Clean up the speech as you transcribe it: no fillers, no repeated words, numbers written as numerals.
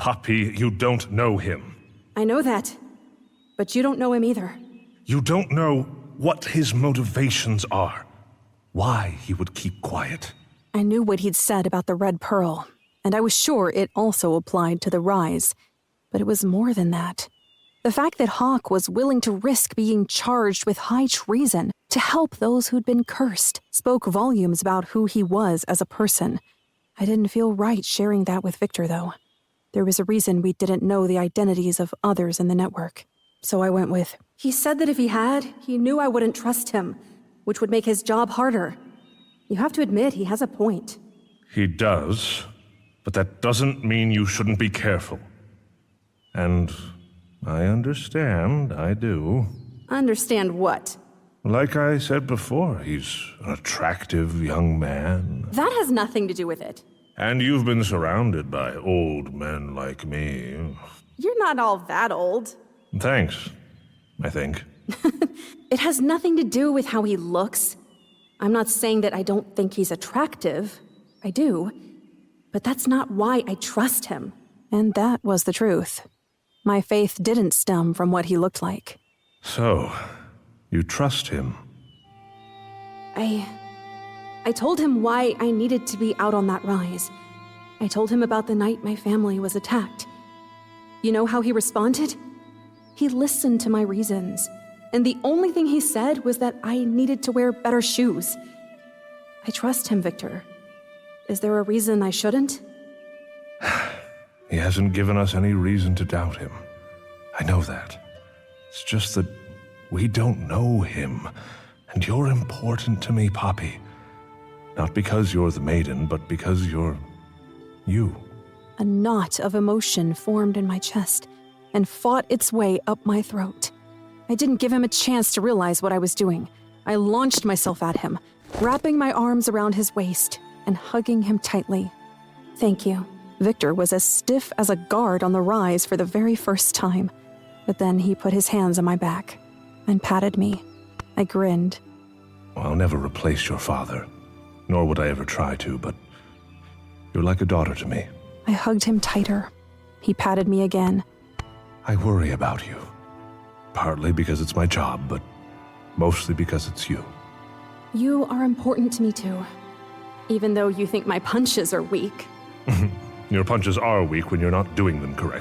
Poppy, you don't know him. I know that, but you don't know him either. You don't know what his motivations are. Why he would keep quiet. I knew what he'd said about the Red Pearl, and I was sure it also applied to the Rise. But it was more than that. The fact that Hawke was willing to risk being charged with high treason to help those who'd been cursed spoke volumes about who he was as a person. I didn't feel right sharing that with Victor, though. There was a reason we didn't know the identities of others in the network. So I went with, he said that if he had, he knew I wouldn't trust him, which would make his job harder. You have to admit, he has a point. He does, but that doesn't mean you shouldn't be careful. And I understand, I do. Understand what? Like I said before, he's an attractive young man. That has nothing to do with it. And you've been surrounded by old men like me. You're not all that old. Thanks, I think. It has nothing to do with how he looks. I'm not saying that I don't think he's attractive. I do. But that's not why I trust him. And that was the truth. My faith didn't stem from what he looked like. So, you trust him? I told him why I needed to be out on that rise. I told him about the night my family was attacked. You know how he responded? He listened to my reasons, and the only thing he said was that I needed to wear better shoes. I trust him, Victor. Is there a reason I shouldn't? He hasn't given us any reason to doubt him. I know that. It's just that we don't know him, and you're important to me, Poppy. Not because you're the maiden, but because you're you. A knot of emotion formed in my chest and fought its way up my throat. I didn't give him a chance to realize what I was doing. I launched myself at him, wrapping my arms around his waist and hugging him tightly. Thank you. Victor was as stiff as a guard on the rise for the very first time. But then he put his hands on my back and patted me. I grinned. I'll never replace your father, nor would I ever try to, but you're like a daughter to me. I hugged him tighter. He patted me again. I worry about you. Partly because it's my job, but mostly because it's you. You are important to me too. Even though you think my punches are weak. Your punches are weak when you're not doing them correctly.